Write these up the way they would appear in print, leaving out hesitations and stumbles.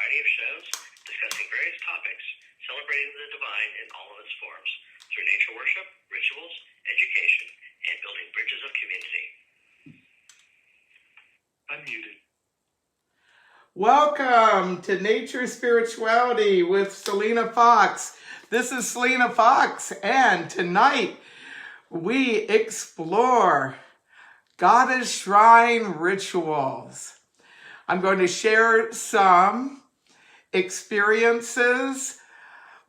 variety of shows discussing various topics, celebrating the divine in all of its forms, through nature worship, rituals, education, and building bridges of community. Unmuted. Welcome to Nature Spirituality with Selena Fox. This is Selena Fox, and tonight we explore Goddess Shrine rituals. I'm going to share some experiences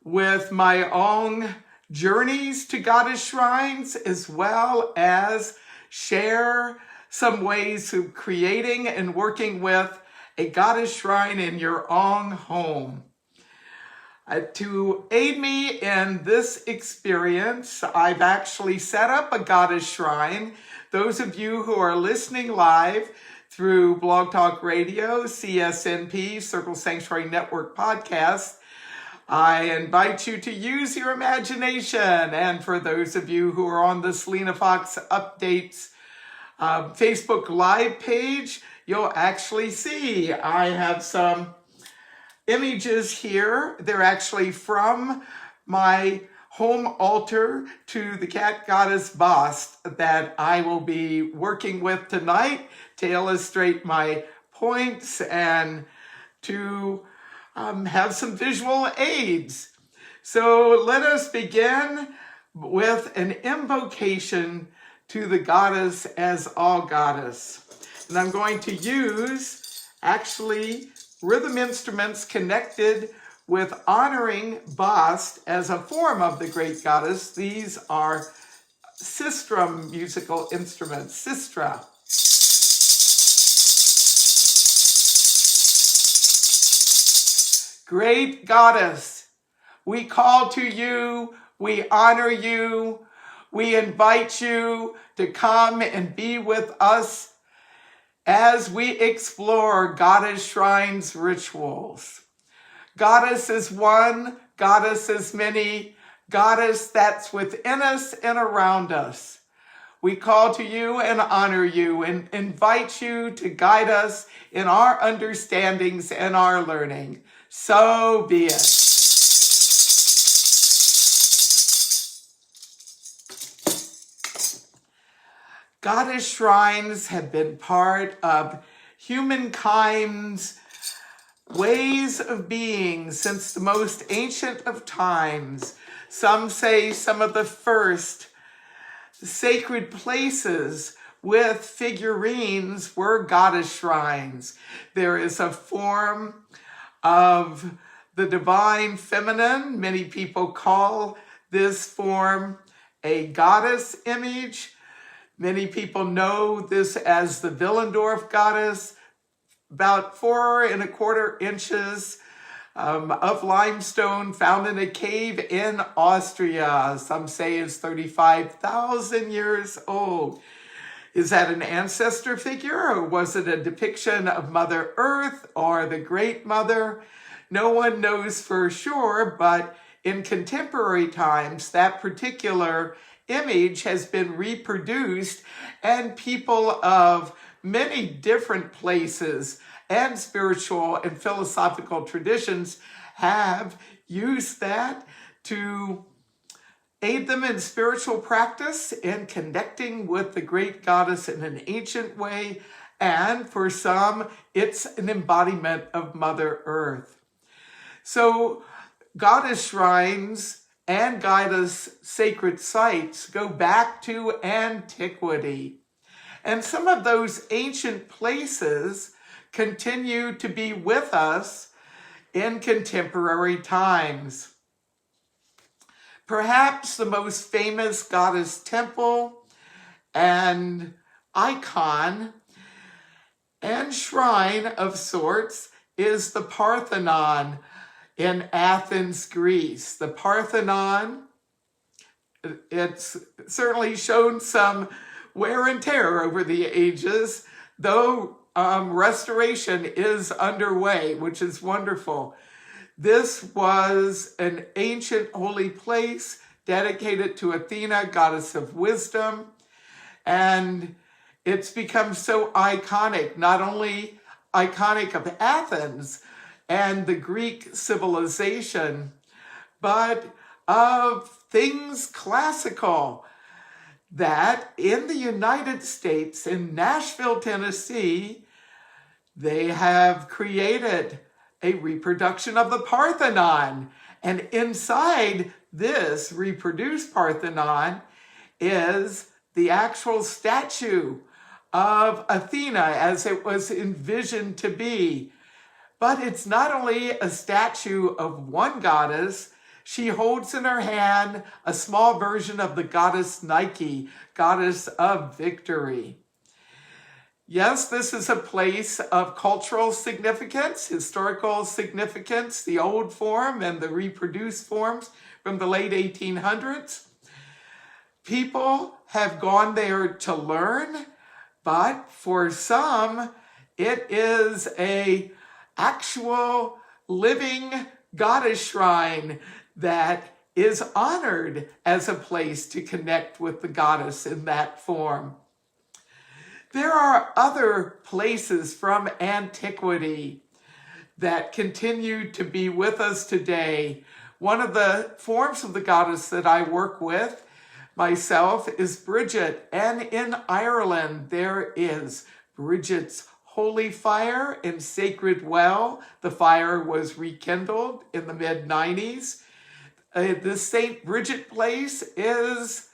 with my own journeys to Goddess Shrines, as well as share some ways of creating and working with a Goddess Shrine in your own home. To aid me in this experience, I've actually set up a Goddess Shrine. Those of you who are listening live through Blog Talk Radio, CSNP, Circle Sanctuary Network podcast, I invite you to use your imagination. And for those of you who are on the Selena Fox Updates Facebook Live page, you'll actually see I have some images here. They're actually from my home altar to the cat goddess bust that I will be working with tonight to illustrate my points and to have some visual aids. So let us begin with an invocation to the goddess as all goddess. And I'm going to use actually rhythm instruments connected with honoring Bast as a form of the great goddess. These are sistrum musical instruments, sistra. Great goddess, we call to you, we honor you, we invite you to come and be with us as we explore Goddess Shrines rituals. Goddess is one, Goddess is many, Goddess that's within us and around us. We call to you and honor you and invite you to guide us in our understandings and our learning. So be it. Goddess shrines have been part of humankind's ways of being since the most ancient of times. Some say some of the first sacred places with figurines were goddess shrines. There is a form of the divine feminine. Many people call this form a goddess image. Many people know this as the Villendorf Goddess, about 4¼ inches of limestone found in a cave in Austria. Some say is 35,000 years old. Is that an ancestor figure, or was it a depiction of Mother Earth or the Great Mother? No one knows for sure, but in contemporary times, that particular image has been reproduced, and people of many different places and spiritual and philosophical traditions have used that to aid them in spiritual practice and connecting with the great goddess in an ancient way. And for some, it's an embodiment of Mother Earth. So goddess shrines and goddess sacred sites go back to antiquity. And some of those ancient places continue to be with us in contemporary times. Perhaps the most famous goddess temple and icon and shrine of sorts is the Parthenon in Athens, Greece. The Parthenon, it's certainly shown some wear and tear over the ages, though restoration is underway, which is wonderful. This was an ancient holy place dedicated to Athena, goddess of wisdom, and it's become so iconic, not only iconic of Athens, and the Greek civilization, but of things classical, that in the United States, in Nashville, Tennessee, they have created a reproduction of the Parthenon. And inside this reproduced Parthenon is the actual statue of Athena as it was envisioned to be. But it's not only a statue of one goddess. She holds in her hand a small version of the goddess Nike, goddess of victory. Yes, this is a place of cultural significance, historical significance, the old form and the reproduced forms from the late 1800s. People have gone there to learn, but for some, it is an actual living goddess shrine that is honored as a place to connect with the goddess in that form. There are other places from antiquity that continue to be with us today. One of the forms of the goddess that I work with myself is Bridget, and in Ireland there is Bridget's holy fire and sacred well. The fire was rekindled in the mid-90s. The St. Bridget place is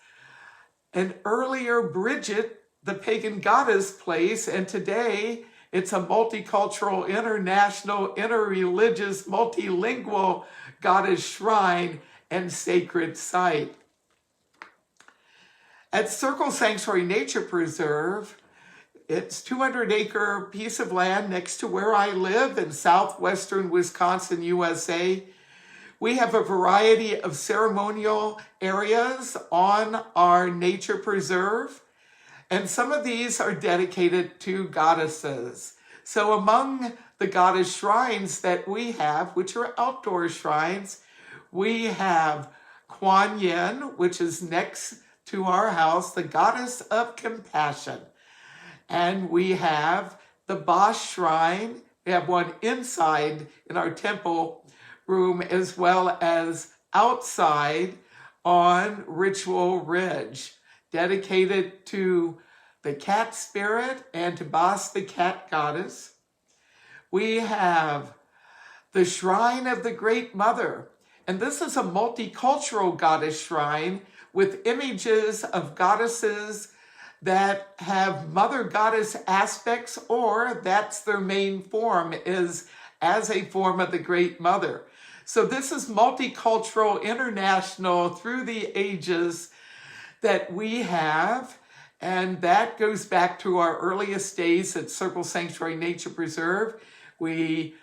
an earlier Bridget, the pagan goddess place, and today it's a multicultural, international, interreligious, multilingual goddess shrine and sacred site. At Circle Sanctuary Nature Preserve, it's a 200-acre piece of land next to where I live in southwestern Wisconsin, USA. We have a variety of ceremonial areas on our nature preserve, and some of these are dedicated to goddesses. So among the goddess shrines that we have, which are outdoor shrines, we have Kuan Yin, which is next to our house, the goddess of compassion. And we have the Bosch Shrine. We have one inside in our temple room as well as outside on Ritual Ridge, dedicated to the cat spirit and to Bas, the cat goddess. We have the Shrine of the Great Mother, and this is a multicultural goddess shrine with images of goddesses that have mother goddess aspects, or that's their main form, is as a form of the Great Mother. So this is multicultural, international, through the ages that we have, and that goes back to our earliest days at Circle Sanctuary Nature Preserve. We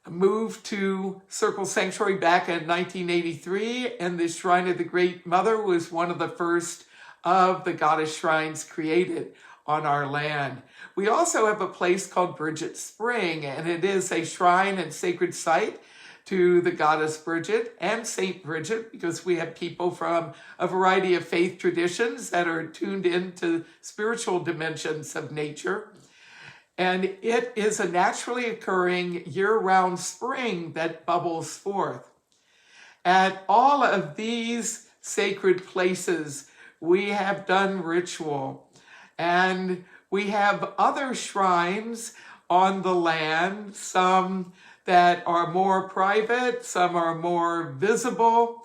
moved to Circle Sanctuary back in 1983, and the Shrine of the Great Mother was one of the first of the goddess shrines created on our land. We also have a place called Bridget Spring, and it is a shrine and sacred site to the goddess Bridget and Saint Bridget, because we have people from a variety of faith traditions that are tuned into spiritual dimensions of nature. And it is a naturally occurring year-round spring that bubbles forth. At all of these sacred places, we have done ritual, and we have other shrines on the land, some that are more private, some are more visible.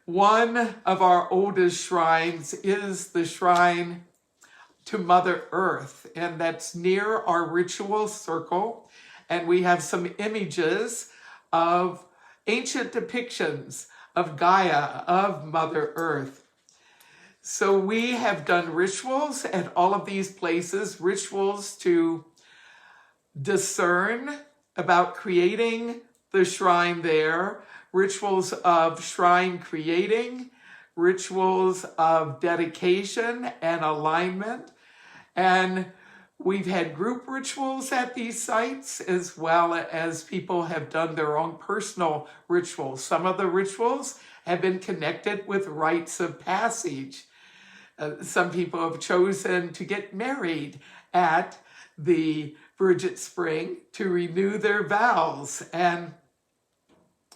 One of our oldest shrines is the shrine to Mother Earth, and that's near our ritual circle. And we have some images of ancient depictions of Gaia, of Mother Earth. So we have done rituals at all of these places, rituals to discern about creating the shrine there, rituals of shrine creating, rituals of dedication and alignment. And we've had group rituals at these sites, as well as people have done their own personal rituals. Some of the rituals have been connected with rites of passage. Some people have chosen to get married at the Bridget Spring to renew their vows. And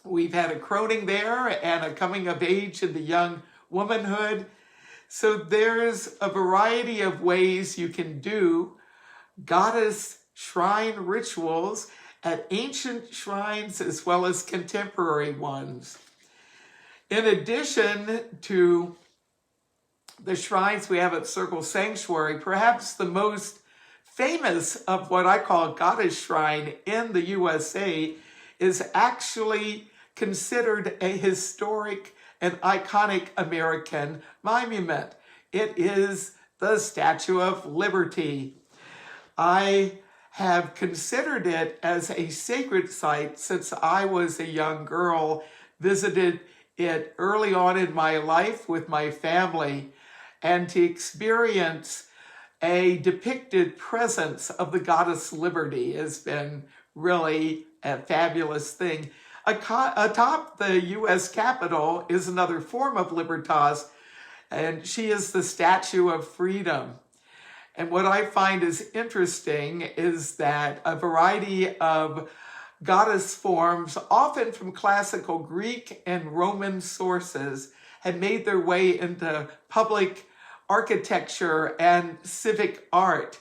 we've had a croning there and a coming of age in the young womanhood. So there's a variety of ways you can do goddess shrine rituals at ancient shrines as well as contemporary ones. In addition to the shrines we have at Circle Sanctuary, perhaps the most famous of what I call goddess shrine in the USA is actually considered a historic and iconic American monument. It is the Statue of Liberty. I have considered it as a sacred site since I was a young girl, visited it early on in my life with my family, and to experience a depicted presence of the goddess Liberty has been really a fabulous thing. Atop the U.S. Capitol is another form of Libertas, and she is the Statue of Freedom. And what I find is interesting is that a variety of goddess forms, often from classical Greek and Roman sources, had made their way into public architecture and civic art.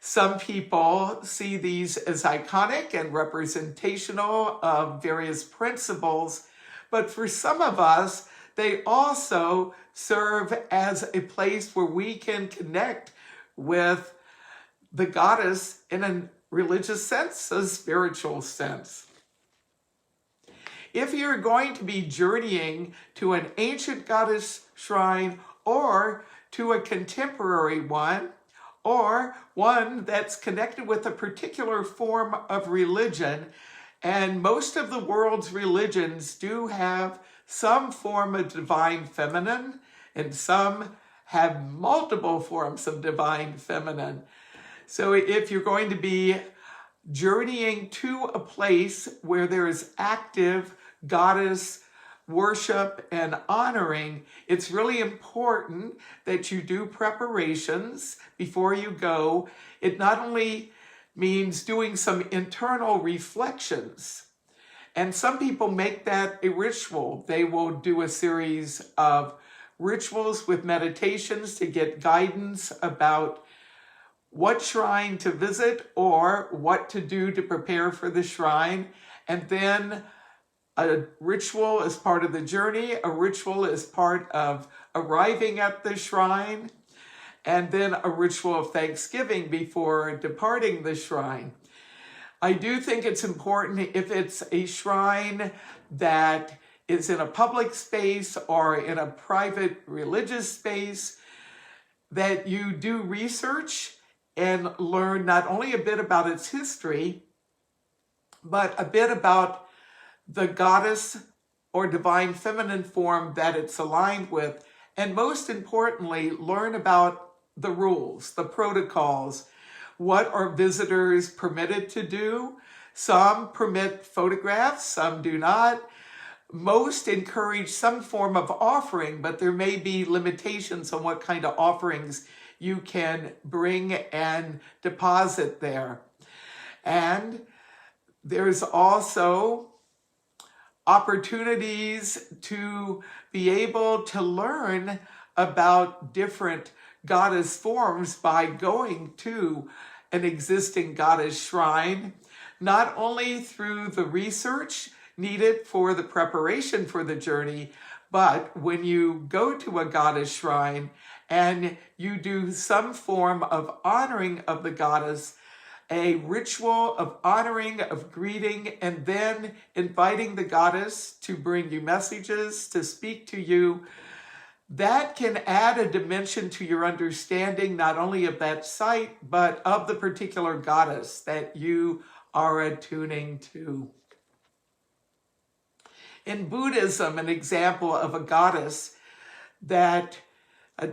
Some people see these as iconic and representational of various principles, but for some of us, they also serve as a place where we can connect with the goddess in a religious sense, a spiritual sense. If you're going to be journeying to an ancient goddess shrine or to a contemporary one, or one that's connected with a particular form of religion, and most of the world's religions do have some form of divine feminine, and some have multiple forms of divine feminine. So if you're going to be journeying to a place where there is active goddess worship and honoring, it's really important that you do preparations before you go. It not only means doing some internal reflections, and some people make that a ritual. They will do a series of rituals with meditations to get guidance about what shrine to visit or what to do to prepare for the shrine. And then a ritual is part of the journey, a ritual is part of arriving at the shrine, and then a ritual of thanksgiving before departing the shrine. I do think it's important, if it's a shrine that is in a public space or in a private religious space, that you do research and learn not only a bit about its history, but a bit about the goddess or divine feminine form that it's aligned with, and most importantly, learn about the rules, the protocols. What are visitors permitted to do? Some permit photographs, some do not. Most encourage some form of offering, but there may be limitations on what kind of offerings you can bring and deposit there. And there's also opportunities to be able to learn about different goddess forms by going to an existing goddess shrine, not only through the research needed for the preparation for the journey, but when you go to a goddess shrine and you do some form of honoring of the goddess, a ritual of honoring, of greeting, and then inviting the goddess to bring you messages, to speak to you, that can add a dimension to your understanding, not only of that site, but of the particular goddess that you are attuning to. In Buddhism, an example of a goddess that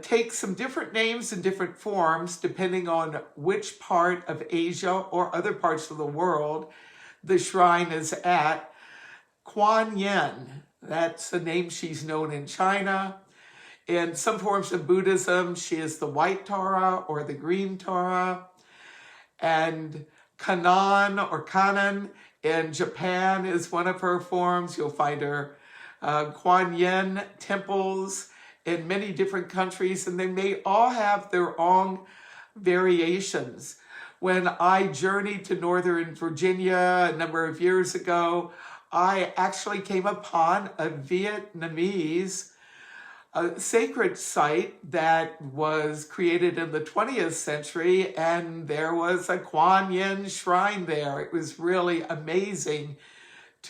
takes some different names and different forms depending on which part of Asia or other parts of the world the shrine is at. Kuan Yin, that's the name she's known in China. In some forms of Buddhism, she is the white Tara or the green Tara. And Kanan in Japan is one of her forms. You'll find her Kuan Yin temples in many different countries, and they may all have their own variations. When I journeyed to Northern Virginia a number of years ago, I actually came upon a Vietnamese sacred site that was created in the 20th century, and there was a Kuan Yin shrine there. It was really amazing.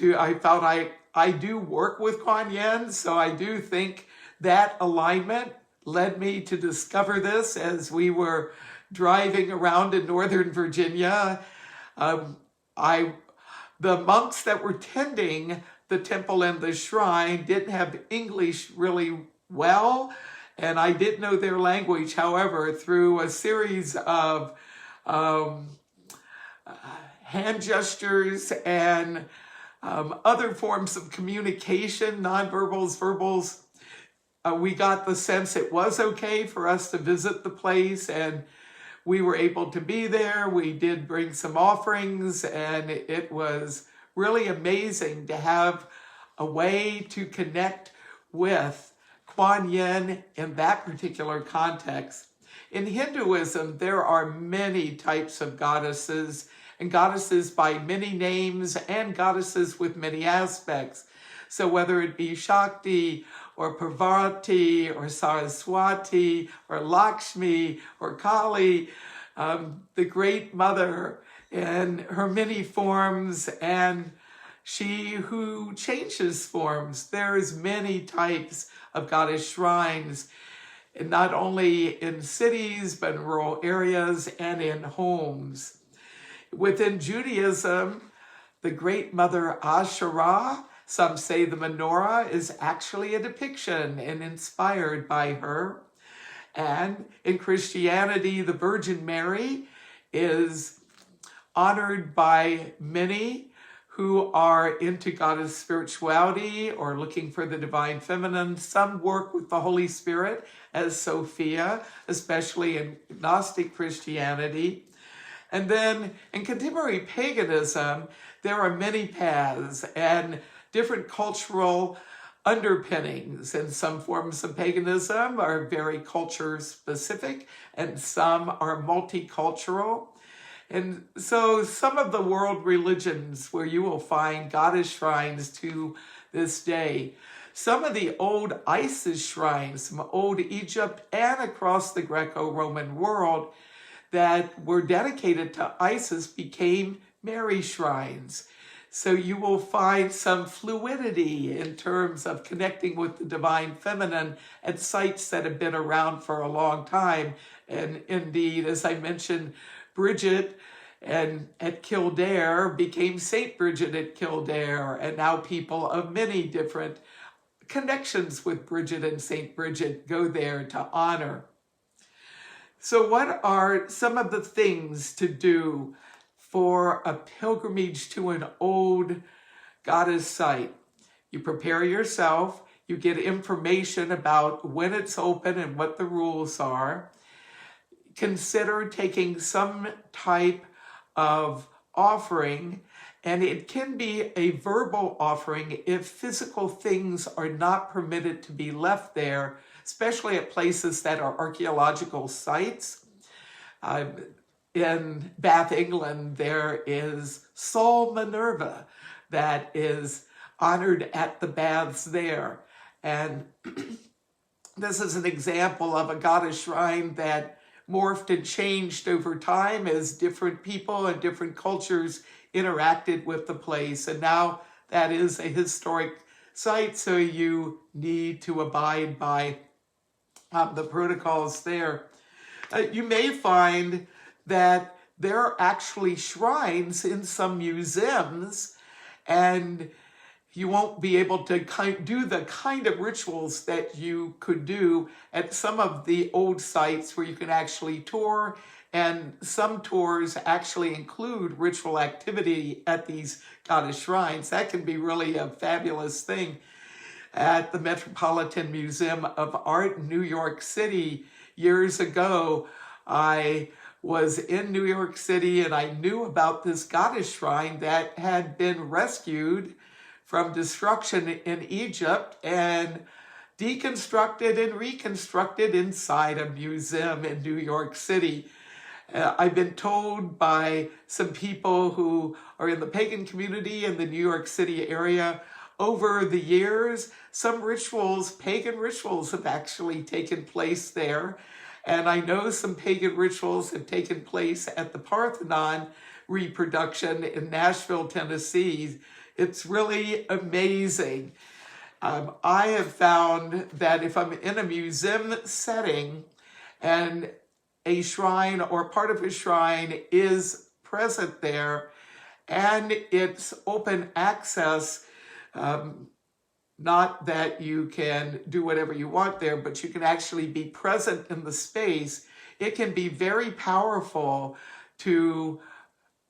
I felt I do work with Kuan Yin, so I do think that alignment led me to discover this as we were driving around in Northern Virginia. The monks that were tending the temple and the shrine didn't have English really well, and I didn't know their language. However, through a series of hand gestures and other forms of communication, nonverbals, verbals, we got the sense it was okay for us to visit the place, and we were able to be there. We did bring some offerings, and it was really amazing to have a way to connect with Kuan Yin in that particular context. In Hinduism, there are many types of goddesses, and goddesses by many names, and goddesses with many aspects. So whether it be Shakti, or Parvati, or Saraswati, or Lakshmi, or Kali, the Great Mother in her many forms, and she who changes forms. There's many types of goddess shrines, and not only in cities, but in rural areas and in homes. Within Judaism, the Great Mother Asherah, some say the menorah, is actually a depiction and inspired by her. And in Christianity, the Virgin Mary is honored by many who are into goddess spirituality or looking for the divine feminine. Some work with the Holy Spirit as Sophia, especially in Gnostic Christianity. And then in contemporary paganism, there are many paths and different cultural underpinnings, and some forms of paganism are very culture specific, and some are multicultural. And so some of the world religions where you will find goddess shrines to this day, some of the old Isis shrines from old Egypt and across the Greco-Roman world that were dedicated to Isis became Mary shrines. So you will find some fluidity in terms of connecting with the divine feminine at sites that have been around for a long time. And indeed, as I mentioned, Bridget at Kildare became Saint Bridget at Kildare, and now people of many different connections with Bridget and Saint Bridget go there to honor. So what are some of the things to do for a pilgrimage to an old goddess site? You prepare yourself, you get information about when it's open and what the rules are. Consider taking some type of offering, and it can be a verbal offering if physical things are not permitted to be left there, especially at places that are archaeological sites. In Bath, England, there is Sol Minerva that is honored at the baths there. And this is an example of a goddess shrine that morphed and changed over time as different people and different cultures interacted with the place. And now that is a historic site, so you need to abide by the protocols there. You may find that there are actually shrines in some museums, and you won't be able to do the kind of rituals that you could do at some of the old sites where you can actually tour, and some tours actually include ritual activity at these goddess shrines. That can be really a fabulous thing. At the Metropolitan Museum of Art in New York City years ago, I was in New York City, and I knew about this goddess shrine that had been rescued from destruction in Egypt and deconstructed and reconstructed inside a museum in New York City. I've been told by some people who are in the pagan community in the New York City area, over the years, some rituals, pagan rituals, have actually taken place there. And I know some pagan rituals have taken place at the Parthenon reproduction in Nashville, Tennessee. It's really amazing. I have found that if I'm in a museum setting and a shrine or part of a shrine is present there and it's open access, not that you can do whatever you want there, but you can actually be present in the space, it can be very powerful to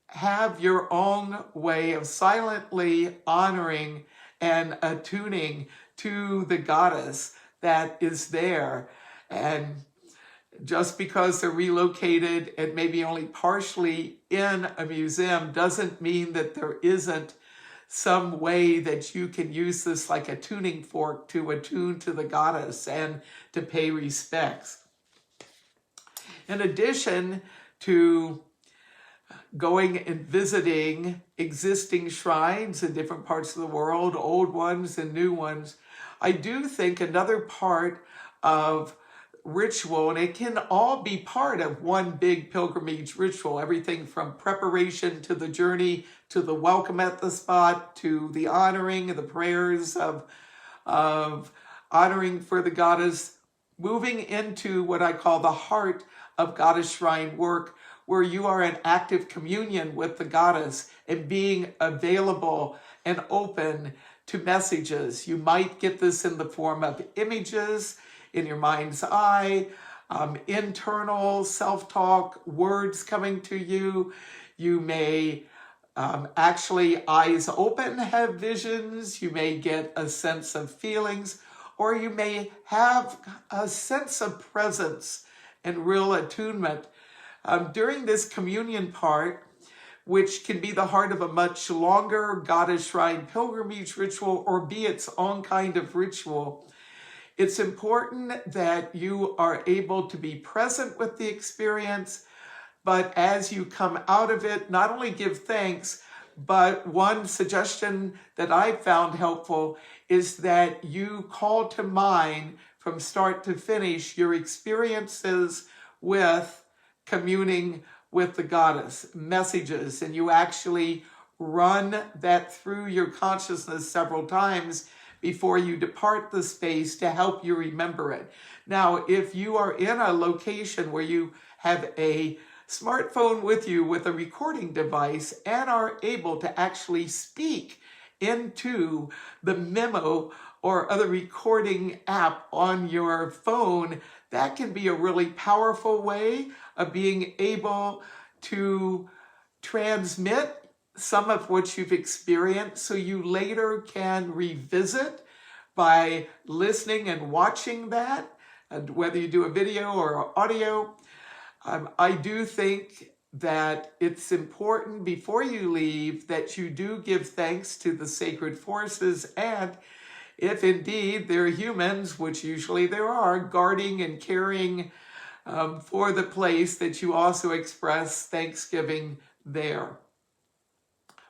have your own way of silently honoring and attuning to the goddess that is there. And just because they're relocated and maybe only partially in a museum doesn't mean that there isn't some way that you can use this like a tuning fork to attune to the goddess and to pay respects. In addition to going and visiting existing shrines in different parts of the world, old ones and new ones, I do think another part of ritual, and it can all be part of one big pilgrimage ritual, everything from preparation to the journey, to the welcome at the spot, to the honoring, the prayers of honoring for the goddess, moving into what I call the heart of goddess shrine work, where you are in active communion with the goddess and being available and open to messages. You might get this in the form of images in your mind's eye, internal self-talk, words coming to you. You may actually, eyes open, have visions. You may get a sense of feelings, or you may have a sense of presence and real attunement. During this communion part, which can be the heart of a much longer goddess shrine pilgrimage ritual or be its own kind of ritual, it's important that you are able to be present with the experience, but as you come out of it, not only give thanks, but one suggestion that I found helpful is that you call to mind from start to finish your experiences with communing with the goddess, messages, and you actually run that through your consciousness several times before you depart the space to help you remember it. Now, if you are in a location where you have a smartphone with you with a recording device and are able to actually speak into the memo or other recording app on your phone, that can be a really powerful way of being able to transmit some of what you've experienced so you later can revisit by listening and watching that, and whether you do a video or audio. I do think that it's important before you leave that you do give thanks to the sacred forces, and if indeed they're humans, which usually there are, guarding and caring for the place, that you also express thanksgiving there.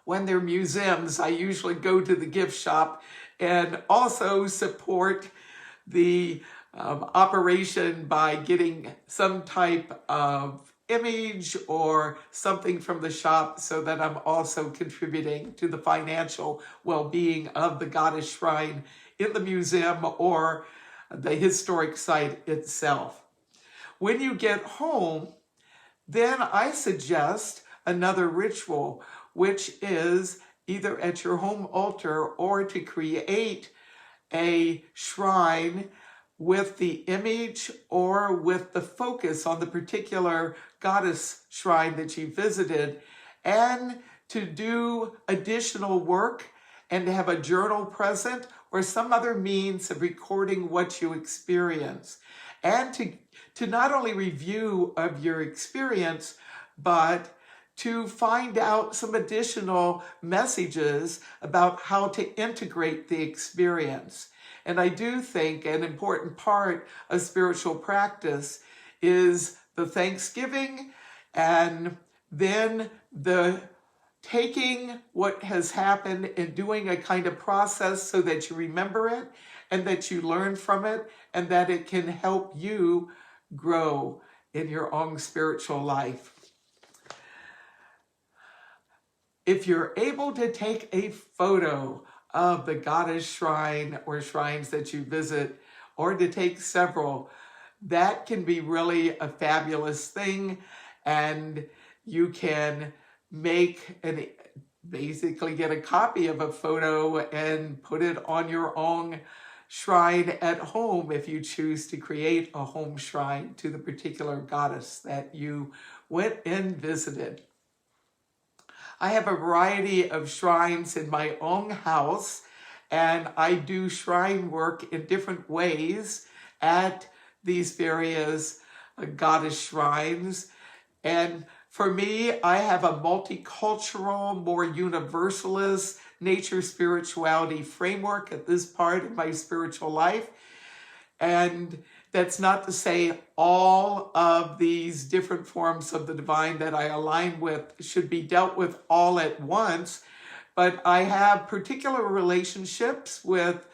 When they're museums, I usually go to the gift shop and also support the operation by getting some type of image or something from the shop so that I'm also contributing to the financial well-being of the goddess shrine in the museum or the historic site itself. When you get home, then I suggest another ritual, which is either at your home altar or to create a shrine with the image or with the focus on the particular goddess shrine that you visited, and to do additional work and to have a journal present or some other means of recording what you experience. and to not only review of your experience, but to find out some additional messages about how to integrate the experience. And I do think an important part of spiritual practice is the thanksgiving, and then the taking what has happened and doing a kind of process so that you remember it and that you learn from it and that it can help you grow in your own spiritual life. If you're able to take a photo of the goddess shrine or shrines that you visit, or to take several, that can be really a fabulous thing, and you can basically get a copy of a photo and put it on your own shrine at home if you choose to create a home shrine to the particular goddess that you went and visited. I have a variety of shrines in my own house, and I do shrine work in different ways at these various goddess shrines. And for me, I have a multicultural, more universalist nature spirituality framework at this part of my spiritual life. And that's not to say all of these different forms of the divine that I align with should be dealt with all at once, but I have particular relationships with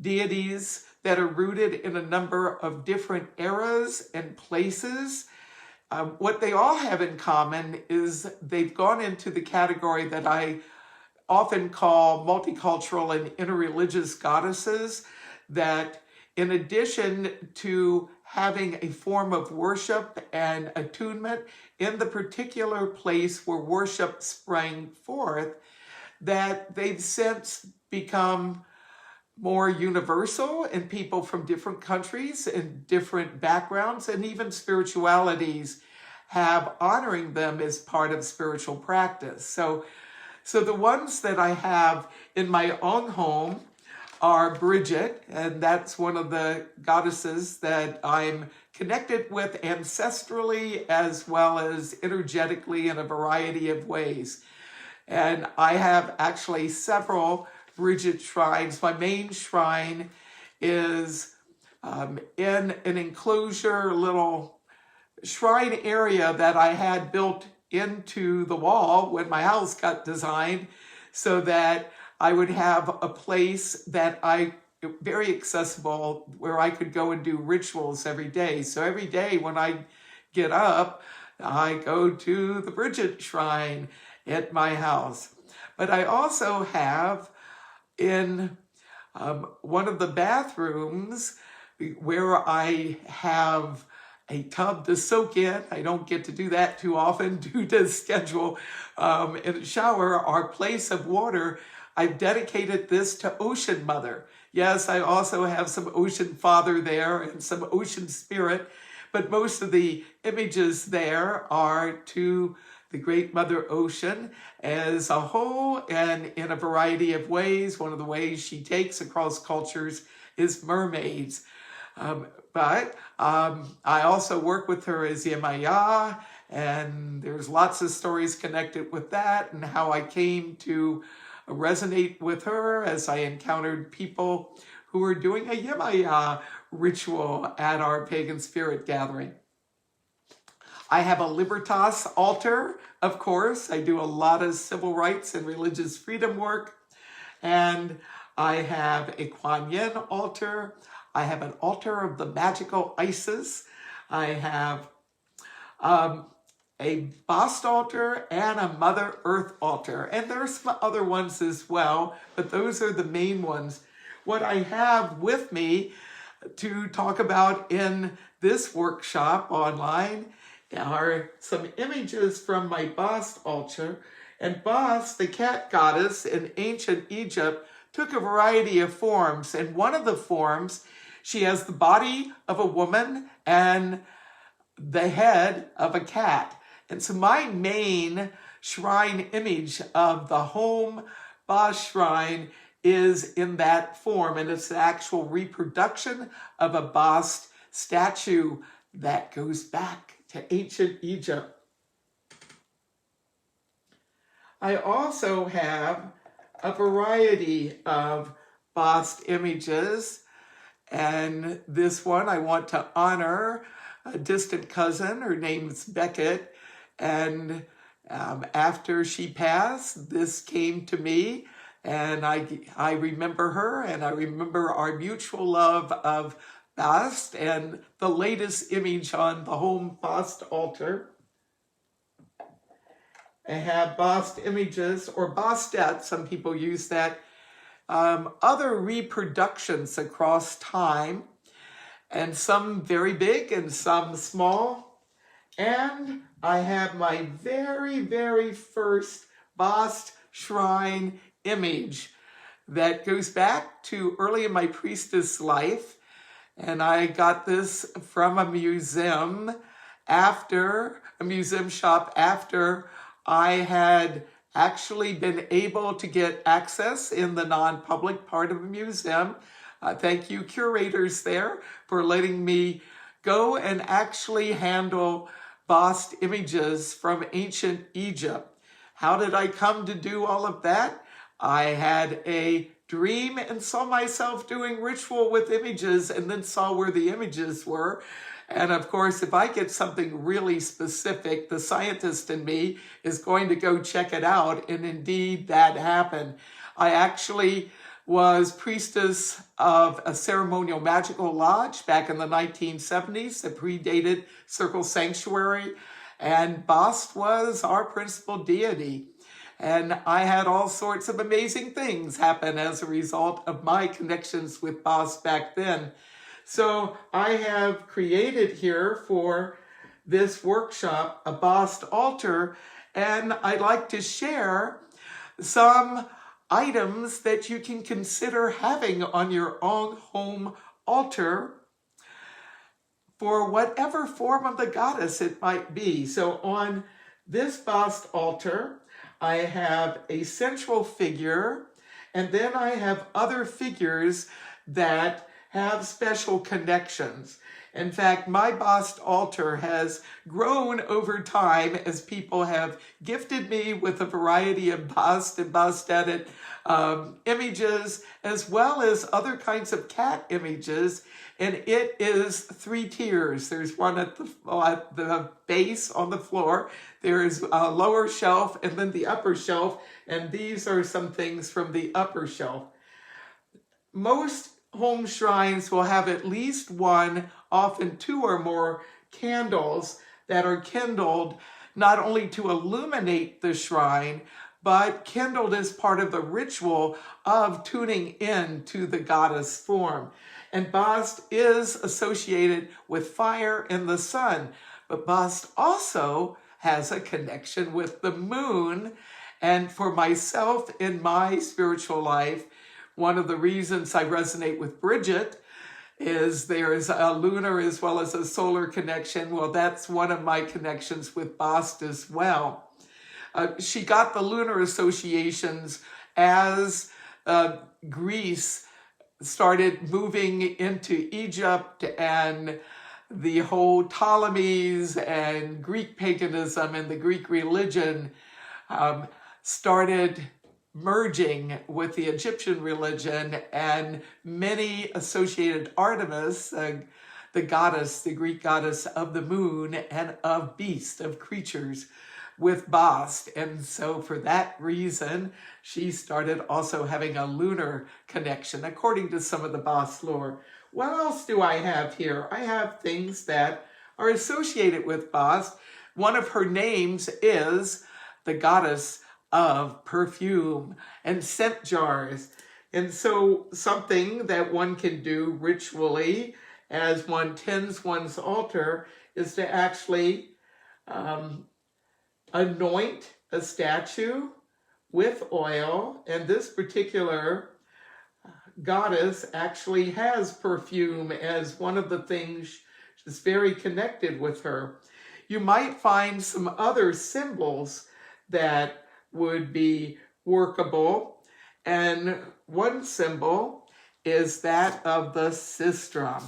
deities that are rooted in a number of different eras and places. What they all have in common is they've gone into the category that I often call multicultural and interreligious goddesses, that in addition to having a form of worship and attunement in the particular place where worship sprang forth, that they've since become more universal, and people from different countries and different backgrounds and even spiritualities have honoring them as part of spiritual practice. So the ones that I have in my own home are Bridget, and that's one of the goddesses that I'm connected with ancestrally as well as energetically in a variety of ways. And I have actually several Bridget shrines. My main shrine is in an enclosure, little shrine area that I had built into the wall when my house got designed, so that I would have a place that very accessible, where I could go and do rituals every day. So every day when I get up, I go to the Bridget shrine at my house. But I also have in one of the bathrooms where I have a tub to soak in. I don't get to do that too often due to schedule. In a shower, our place of water, I've dedicated this to Ocean Mother. Yes, I also have some Ocean Father there and some Ocean Spirit, but most of the images there are to the Great Mother Ocean as a whole, and in a variety of ways. One of the ways she takes across cultures is mermaids. But I also work with her as Yemaya, and there's lots of stories connected with that and how I came to resonate with her as I encountered people who were doing a Yemaya ritual at our pagan spirit gathering. I have a Libertas altar, of course. I do a lot of civil rights and religious freedom work. And I have a Kuan Yin altar. I have an altar of the magical Isis. I have a Bast altar and a Mother Earth altar. And there are some other ones as well, but those are the main ones. What I have with me to talk about in this workshop online are some images from my Bast altar. And Bast, the cat goddess in ancient Egypt, took a variety of forms. And one of the forms, she has the body of a woman and the head of a cat. And so my main shrine image of the home Bast shrine is in that form. And it's an actual reproduction of a Bast statue that goes back to ancient Egypt. I also have a variety of bust images, and this one I want to honor a distant cousin. Her name's Beckett, and after she passed, this came to me, and I remember her, and I remember our mutual love of bust, and the latest image on the home bust altar. I have bust images, or bustette, some people use that, other reproductions across time, and some very big and some small. And I have my very, very first bust shrine image that goes back to early in my priestess life. And I got this from a museum shop after I had actually been able to get access in the non-public part of the museum. Thank you, curators there, for letting me go and actually handle bust images from ancient Egypt. How did I come to do all of that? I had a dream and saw myself doing ritual with images, and then saw where the images were. And of course, if I get something really specific, the scientist in me is going to go check it out. And indeed, that happened. I actually was priestess of a ceremonial magical lodge back in the 1970s that predated Circle Sanctuary. And Bast was our principal deity. And I had all sorts of amazing things happen as a result of my connections with Bast back then. So I have created here for this workshop a Bast altar, and I'd like to share some items that you can consider having on your own home altar for whatever form of the goddess it might be. So on this Bast altar, I have a central figure, and then I have other figures that have special connections. In fact, my Bast altar has grown over time as people have gifted me with a variety of Bast and Bastette images, as well as other kinds of cat images. And it is 3 tiers. There's one at the base on the floor. There is a lower shelf and then the upper shelf. And these are some things from the upper shelf. Most home shrines will have at least one, often 2 or more candles that are kindled not only to illuminate the shrine, but kindled as part of the ritual of tuning in to the goddess form. And Bast is associated with fire and the sun, but Bast also has a connection with the moon. And for myself in my spiritual life, one of the reasons I resonate with Bridget is there is a lunar as well as a solar connection. Well, that's one of my connections with Bast as well. She got the lunar associations as Greece started moving into Egypt, and the whole Ptolemies and Greek paganism and the Greek religion started merging with the Egyptian religion, and many associated Artemis, the goddess, the Greek goddess of the moon and of beasts, of creatures, with Bast. And so for that reason, she started also having a lunar connection, according to some of the Bast lore. What else do I have here? I have things that are associated with Bast. One of her names is the goddess of perfume and scent jars. And so something that one can do ritually as one tends one's altar is to actually anoint a statue with oil. And this particular goddess actually has perfume as one of the things that's very connected with her. You might find some other symbols that would be workable. And one symbol is that of the sistrum.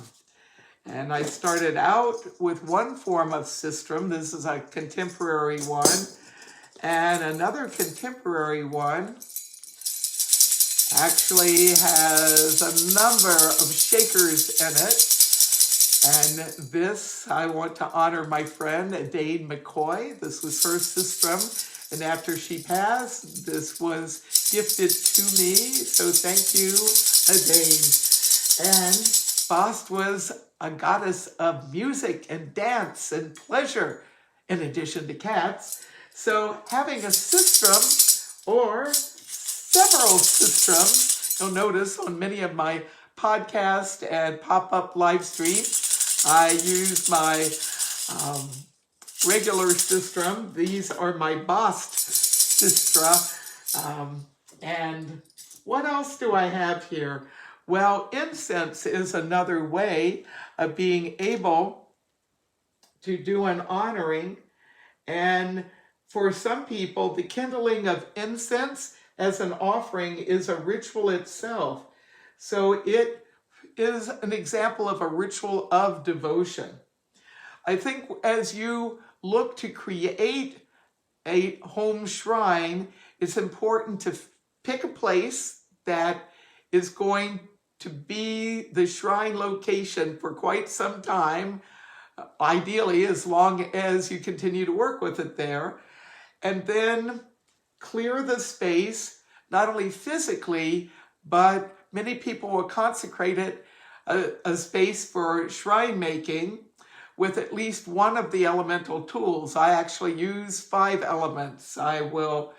And I started out with one form of sistrum. This is a contemporary one. And another contemporary one actually has a number of shakers in it. And this, I want to honor my friend, Dane McCoy. This was her sistrum. And after she passed, this was gifted to me. So thank you, Dane. And Bast was a goddess of music and dance and pleasure, in addition to cats. So having a sistrum or several sistrums, you'll notice on many of my podcast and pop-up live streams, I use my regular sistrum. These are my Bast sistra. And what else do I have here? Well, incense is another way of being able to do an honoring. And for some people, the kindling of incense as an offering is a ritual itself. So it is an example of a ritual of devotion. I think as you look to create a home shrine, it's important to pick a place that is going to be the shrine location for quite some time, ideally as long as you continue to work with it there, and then clear the space, not only physically, but many people will consecrate it a space for shrine making with at least one of the elemental tools. I actually use 5 elements. I will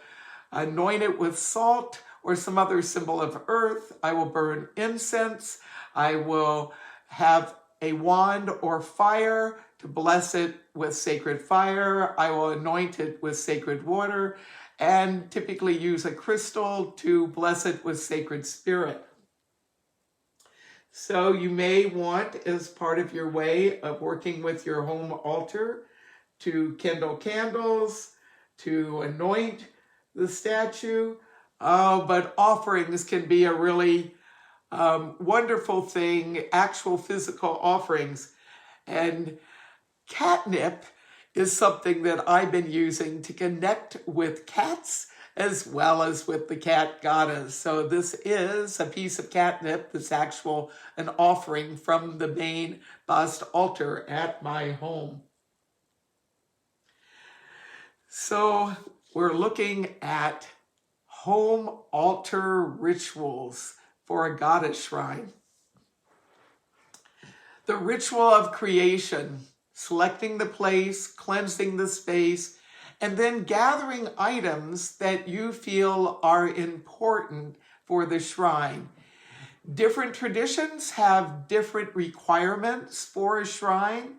anoint it with salt or some other symbol of earth. I will burn incense. I will have a wand or fire to bless it with sacred fire. I will anoint it with sacred water and typically use a crystal to bless it with sacred spirit. So you may want, as part of your way of working with your home altar, to kindle candles, to anoint the statue. But offerings can be a really wonderful thing, actual physical offerings. And catnip is something that I've been using to connect with cats as well as with the cat goddess. So this is a piece of catnip that's an offering from the main Bast altar at my home. So we're looking at home altar rituals for a goddess shrine. The ritual of creation, selecting the place, cleansing the space, and then gathering items that you feel are important for the shrine. Different traditions have different requirements for a shrine.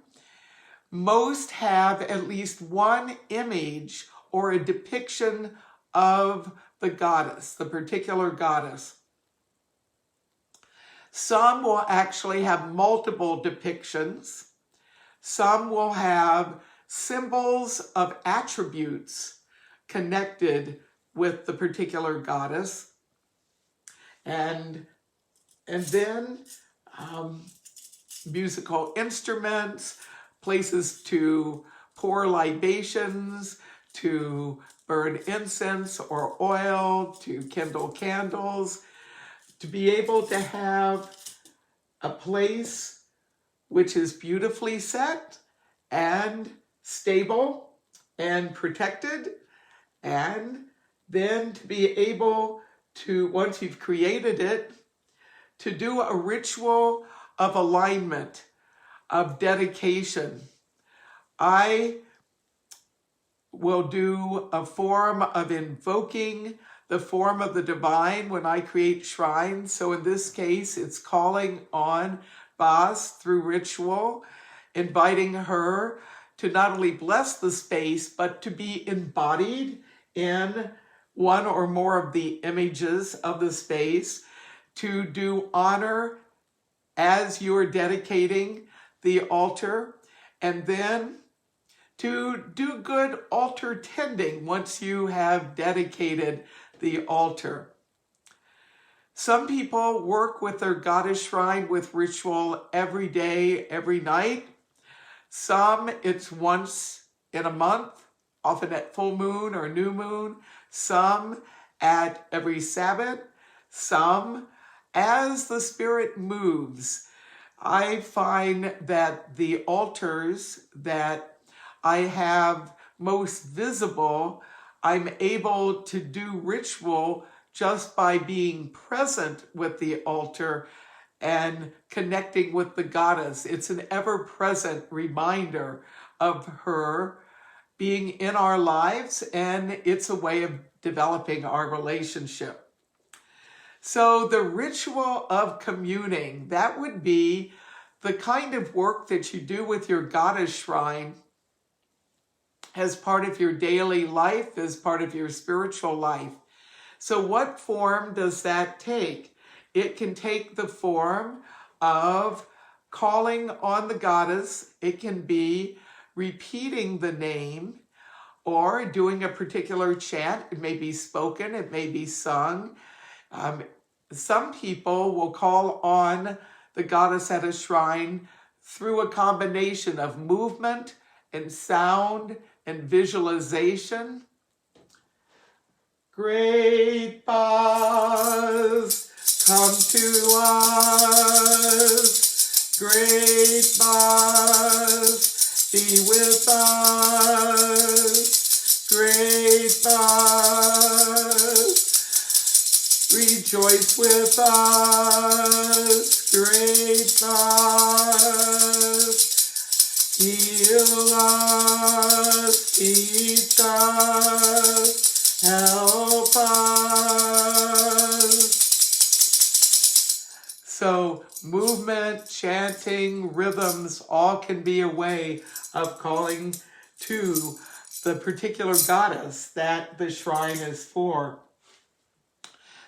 Most have at least one image or a depiction of the goddess, the particular goddess. Some will actually have multiple depictions. Some will have symbols of attributes connected with the particular goddess. And then musical instruments, places to pour libations, to burn incense or oil, to kindle candles, to be able to have a place which is beautifully set and stable and protected, and then to be able to, once you've created it, to do a ritual of alignment, of dedication. I will do a form of invoking the form of the divine when I create shrines. So in this case, it's calling on Bast through ritual, inviting her to not only bless the space, but to be embodied in one or more of the images of the space, to do honor as you're dedicating the altar, and then to do good altar tending once you have dedicated the altar. Some people work with their goddess shrine with ritual every day, every night. Some, it's once in a month, often at full moon or new moon. Some at every Sabbath. Some as the spirit moves. I find that the altars that I have most visible, I'm able to do ritual just by being present with the altar and connecting with the goddess. It's an ever-present reminder of her being in our lives, and it's a way of developing our relationship. So the ritual of communing, that would be the kind of work that you do with your goddess shrine as part of your daily life, as part of your spiritual life. So what form does that take? It can take the form of calling on the goddess. It can be repeating the name or doing a particular chant. It may be spoken, it may be sung. Some people will call on the goddess at a shrine through a combination of movement and sound and visualization. Great Buzz, come to us. Great Buzz, be with us. Great Buzz, rejoice with us. Great Buzz, heal us, teach us, help us. So movement, chanting, rhythms, all can be a way of calling to the particular goddess that the shrine is for.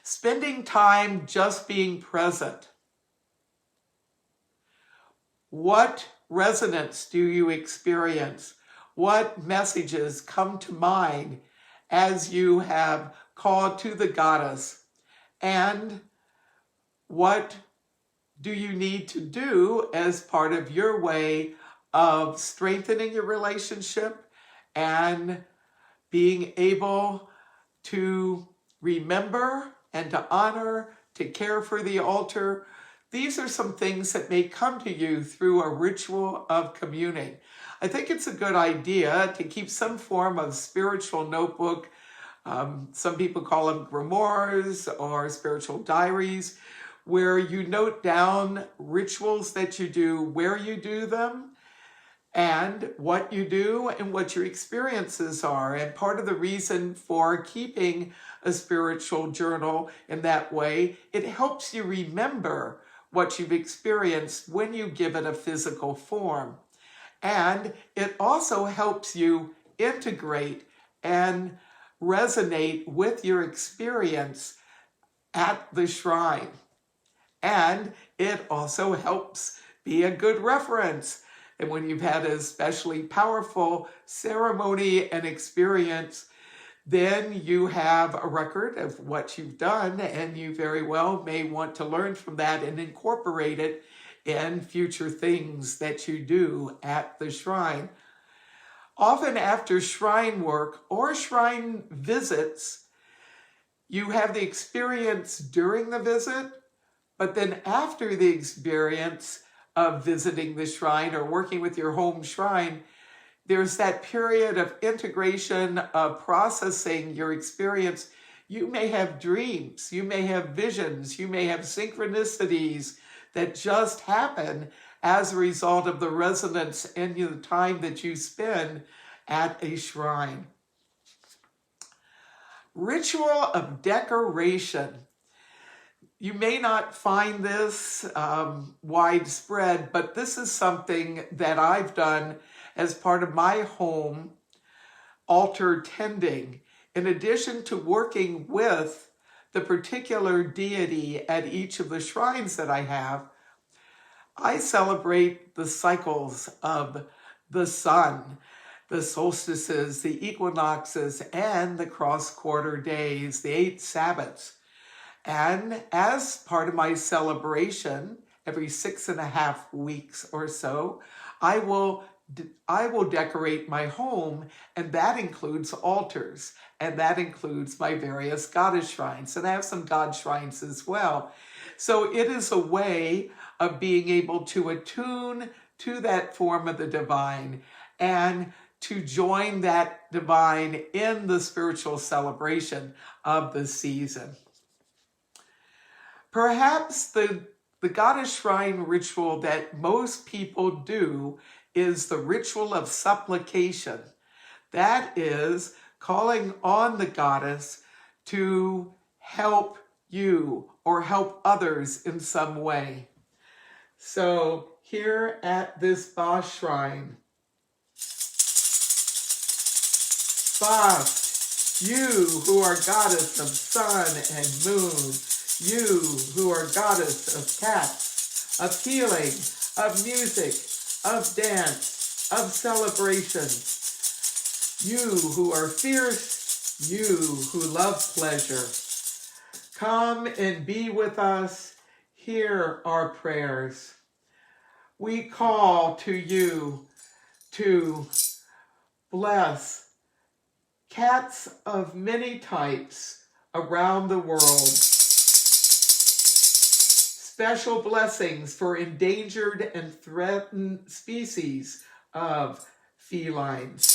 Spending time just being present. What resonance do you experience? What messages come to mind as you have called to the goddess? And what do you need to do as part of your way of strengthening your relationship and being able to remember and to honor, to care for the altar? These are some things that may come to you through a ritual of communing. I think it's a good idea to keep some form of spiritual notebook. Some people call them grimoires or spiritual diaries, where you note down rituals that you do, where you do them, and what you do and what your experiences are. And part of the reason for keeping a spiritual journal in that way, it helps you remember what you've experienced when you give it a physical form. And it also helps you integrate and resonate with your experience at the shrine. And it also helps be a good reference. And when you've had an especially powerful ceremony and experience, then you have a record of what you've done, and you very well may want to learn from that and incorporate it in future things that you do at the shrine. Often after shrine work or shrine visits, you have the experience during the visit, but then after the experience of visiting the shrine or working with your home shrine, there's that period of integration, of processing your experience. You may have dreams, you may have visions, you may have synchronicities that just happen as a result of the resonance and the time that you spend at a shrine. Ritual of decoration. You may not find this widespread, but this is something that I've done as part of my home altar tending. In addition to working with the particular deity at each of the shrines that I have, I celebrate the cycles of the sun, the solstices, the equinoxes, and the cross-quarter days, the 8 Sabbaths. And as part of my celebration, every 6.5 weeks or so, I will decorate my home, and that includes altars, and that includes my various goddess shrines, and I have some god shrines as well. So it is a way of being able to attune to that form of the divine and to join that divine in the spiritual celebration of the season. Perhaps the goddess shrine ritual that most people do is the ritual of supplication. That is calling on the goddess to help you or help others in some way. So here at this Ba shrine, Ba, you who are goddess of sun and moon, you who are goddess of cats, of healing, of music, of dance, of celebration, you who are fierce, you who love pleasure, come and be with us. Hear our prayers. We call to you to bless cats of many types around the world. Special blessings for endangered and threatened species of felines.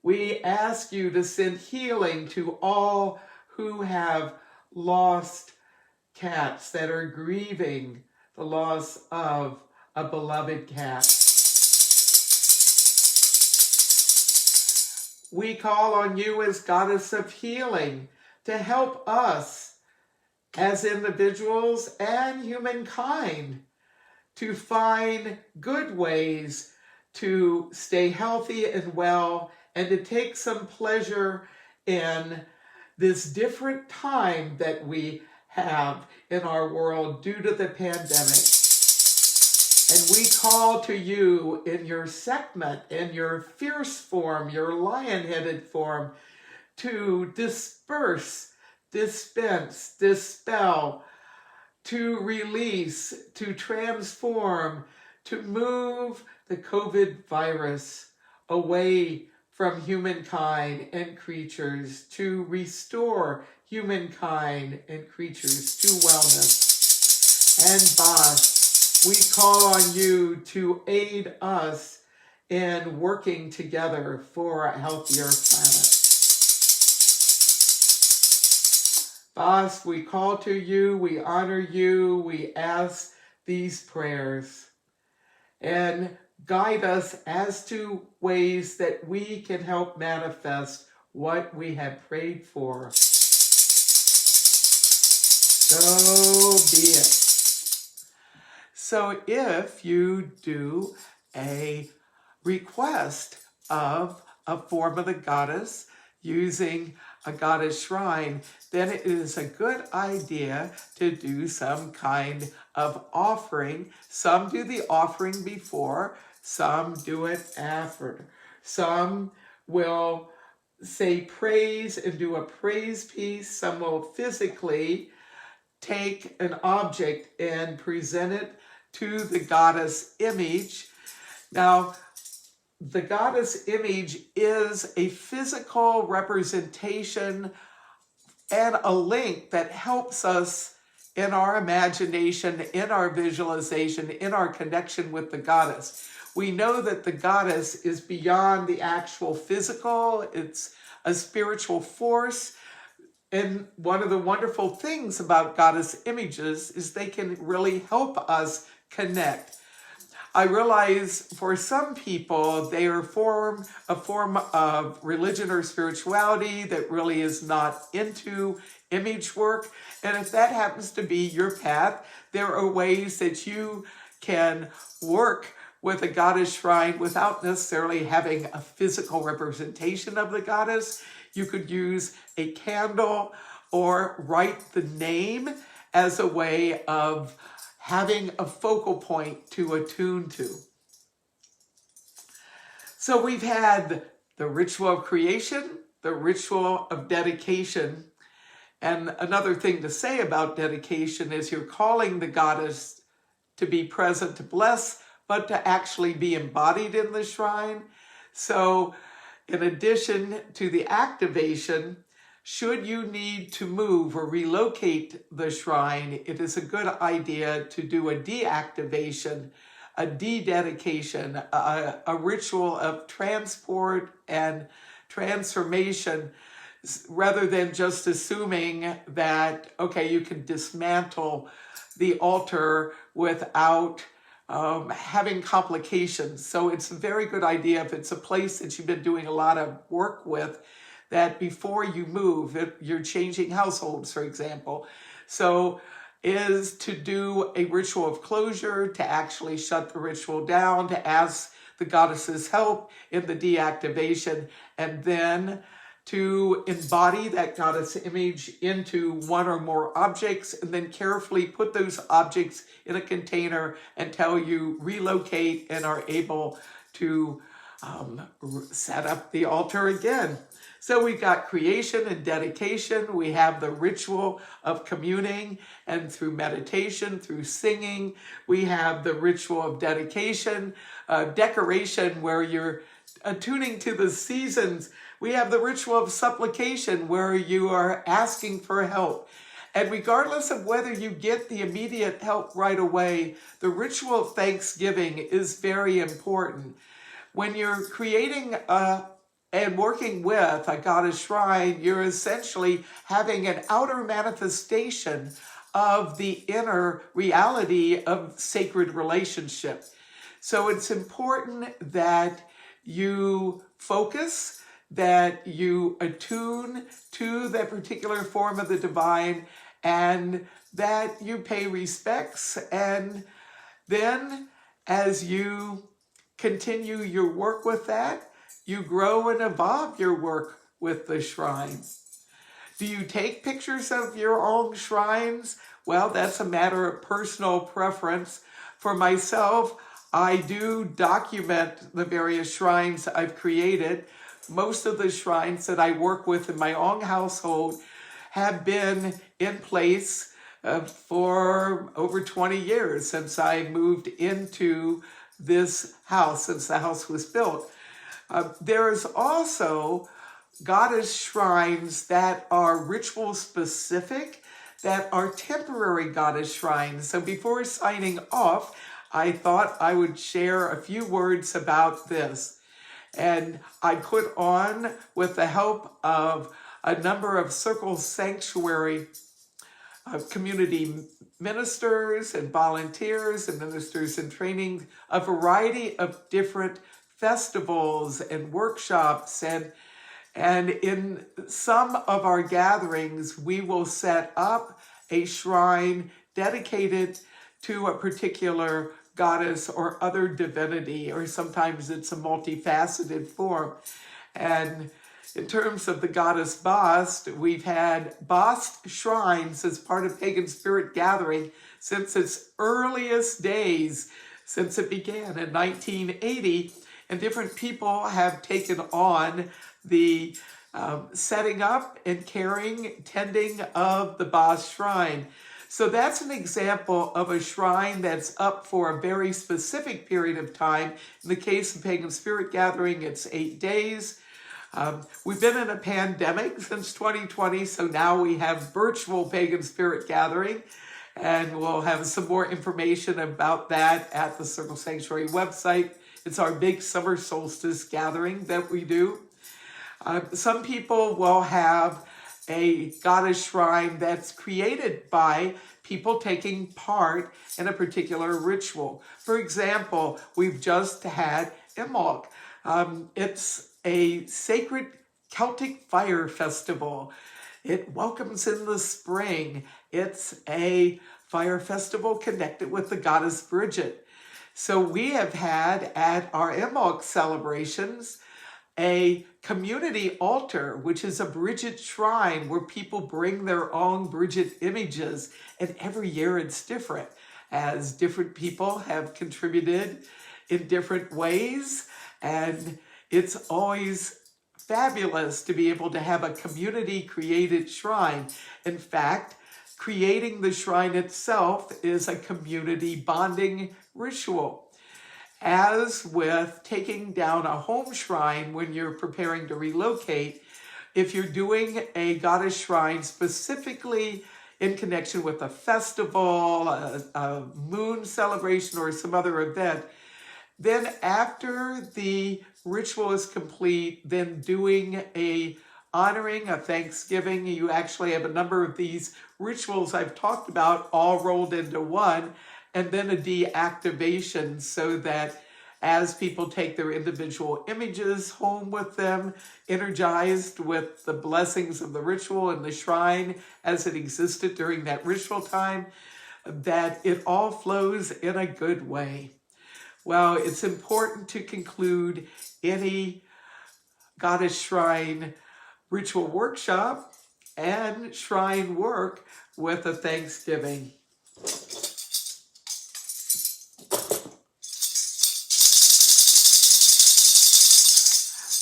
We ask you to send healing to all who have lost cats, that are grieving the loss of a beloved cat. We call on you as goddess of healing to help us as individuals and humankind to find good ways to stay healthy and well and to take some pleasure in this different time that we have in our world due to the pandemic. And we call to you in your segment, in your fierce form, your lion-headed form, to disperse, dispense, dispel, to release, to transform, to move the COVID virus away from humankind and creatures, to restore humankind and creatures to wellness. And Ba, we call on you to aid us in working together for a healthier planet. Ba, we call to you, we honor you, we ask these prayers, and guide us as to ways that we can help manifest what we have prayed for. So be it. So if you do a request of a form of the goddess using a goddess shrine, then it is a good idea to do some kind of offering. Some do the offering before, some do it after. Some will say praise and do a praise piece. Some will physically take an object and present it to the goddess image. Now, the goddess image is a physical representation and a link that helps us in our imagination, in our visualization, in our connection with the goddess. We know that the goddess is beyond the actual physical. It's a spiritual force. And one of the wonderful things about goddess images is they can really help us connect. I realize for some people, they are a form of religion or spirituality that really is not into image work. And if that happens to be your path, there are ways that you can work with a goddess shrine without necessarily having a physical representation of the goddess. You could use a candle or write the name as a way of having a focal point to attune to. So we've had the ritual of creation, the ritual of dedication. And another thing to say about dedication is you're calling the goddess to be present to bless, but to actually be embodied in the shrine. So in addition to the activation, should you need to move or relocate the shrine, it is a good idea to do a deactivation, a dededication, a ritual of transport and transformation, rather than just assuming that, okay, you can dismantle the altar without having complications. So it's a very good idea, if it's a place that you've been doing a lot of work with, that before you move, if you're changing households, for example, so is to do a ritual of closure, to actually shut the ritual down, to ask the goddess's help in the deactivation, and then to embody that goddess image into one or more objects, and then carefully put those objects in a container until you relocate and are able to set up the altar again. So we've got creation and dedication. We have the ritual of communing, and through meditation, through singing, we have the ritual of dedication, decoration, where you're attuning to the seasons. We have the ritual of supplication, where you are asking for help. And regardless of whether you get the immediate help right away, the ritual of thanksgiving is very important. When you're creating and working with a goddess shrine, you're essentially having an outer manifestation of the inner reality of sacred relationship. So it's important that you focus, that you attune to that particular form of the divine, and that you pay respects. And then as you continue your work with that, you grow and evolve your work with the shrine. Do you take pictures of your own shrines? Well, that's a matter of personal preference. For myself, I do document the various shrines I've created. Most of the shrines that I work with in my own household have been in place for over 20 years since I moved into this house, since the house was built. There's also goddess shrines that are ritual specific, that are temporary goddess shrines. So before signing off, I thought I would share a few words about this. And I put on, with the help of a number of Circle Sanctuary community ministers and volunteers and ministers in training, a variety of different festivals and workshops, and in some of our gatherings we will set up a shrine dedicated to a particular goddess or other divinity, or sometimes it's a multifaceted form. And in terms of the goddess Bast, we've had Bast shrines as part of Pagan Spirit Gathering since its earliest days, since it began in 1980. And different people have taken on the setting up and caring, tending of the Bast shrine. So that's an example of a shrine that's up for a very specific period of time. In the case of Pagan Spirit Gathering, it's 8 days. We've been in a pandemic since 2020, so now we have virtual Pagan Spirit Gathering, and we'll have some more information about that at the Circle Sanctuary website. It's our big summer solstice gathering that we do. Some people will have a goddess shrine that's created by people taking part in a particular ritual. For example, we've just had Anoint. It's a sacred Celtic fire festival. It welcomes in the spring. It's a fire festival connected with the goddess Bridget. So we have had at our Anoint celebrations a community altar, which is a Bridget shrine where people bring their own Bridget images. And every year it's different, as different people have contributed in different ways. And it's always fabulous to be able to have a community-created shrine. In fact, creating the shrine itself is a community bonding ritual. As with taking down a home shrine when you're preparing to relocate, if you're doing a goddess shrine specifically in connection with a festival, a moon celebration, or some other event, then after the ritual is complete, then doing a honoring, a thanksgiving. You actually have a number of these rituals I've talked about all rolled into one, and then a deactivation, so that as people take their individual images home with them, energized with the blessings of the ritual and the shrine as it existed during that ritual time, that it all flows in a good way. Well, it's important to conclude any goddess shrine ritual workshop and shrine work with a thanksgiving.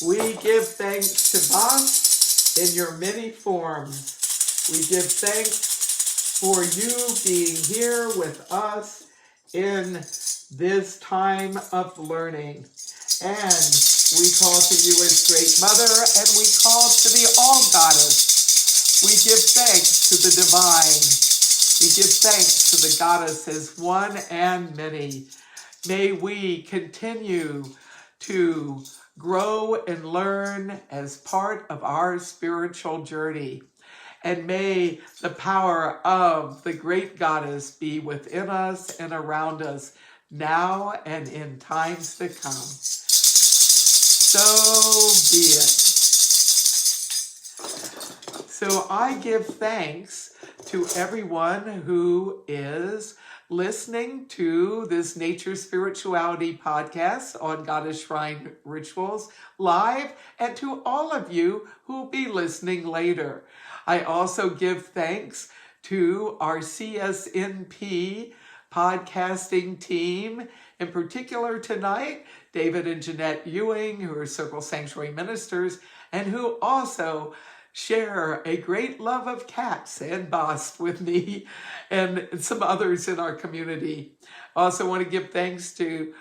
We give thanks to Bast in your many forms. We give thanks for you being here with us in this time of learning. And we call to you as Great Mother, and we call to the All Goddess. We give thanks to the Divine. We give thanks to the Goddess as one and many. May we continue to grow and learn as part of our spiritual journey. And may the power of the great Goddess be within us and around us now and in times to come. So be it. So I give thanks to everyone who is listening to this Nature Spirituality podcast on Goddess Shrine Rituals live, and to all of you who will be listening later. I also give thanks to our CSNP podcasting team, in particular tonight, David and Jeanette Ewing, who are Circle Sanctuary ministers, and who also share a great love of cats and Bast with me and some others in our community. I also want to give thanks to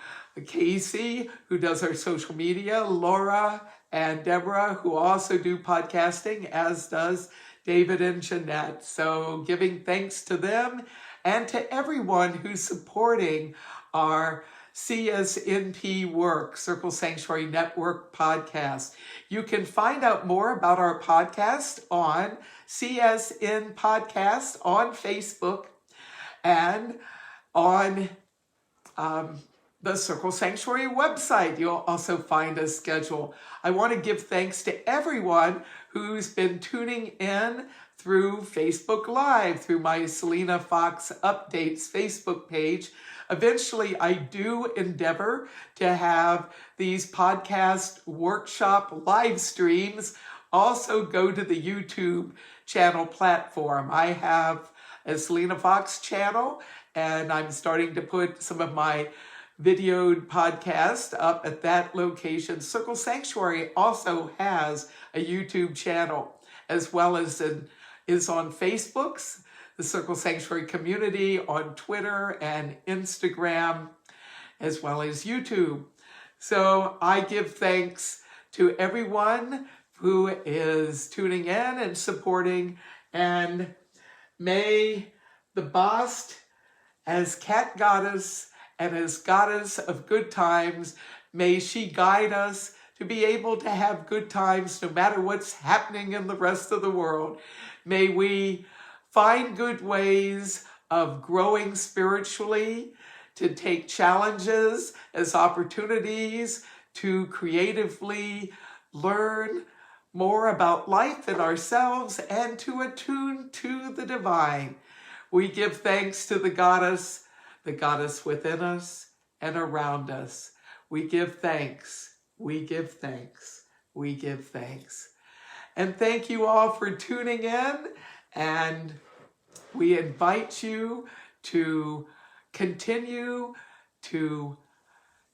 Casey, who does our social media, Laura and Deborah, who also do podcasting, as does David and Jeanette. So giving thanks to them and to everyone who's supporting our CSNP work, Circle Sanctuary Network podcast. You can find out more about our podcast on CSN Podcast on Facebook and on the Circle Sanctuary website. You'll also find a schedule. I want to give thanks to everyone who's been tuning in through Facebook Live, through my Selena Fox Updates Facebook page. Eventually, I do endeavor to have these podcast workshop live streams also go to the YouTube channel platform. I have a Selena Fox channel, and I'm starting to put some of my videoed podcast up at that location. Circle Sanctuary also has a YouTube channel, as well as is on Facebook's the Circle Sanctuary community, on Twitter and Instagram, as well as YouTube. So I give thanks to everyone who is tuning in and supporting, and may the Bast, as cat goddess and as goddess of good times, may she guide us to be able to have good times no matter what's happening in the rest of the world. May we find good ways of growing spiritually, to take challenges as opportunities to creatively learn more about life and ourselves, and to attune to the divine. We give thanks to the goddess within us and around us. We give thanks, we give thanks, we give thanks. And thank you all for tuning in, and we invite you to continue to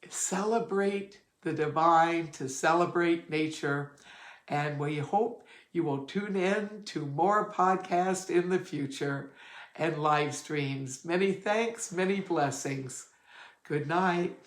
celebrate the divine, to celebrate nature, And we hope you will tune in to more podcasts in the future and live streams. Many thanks, many blessings. Good night.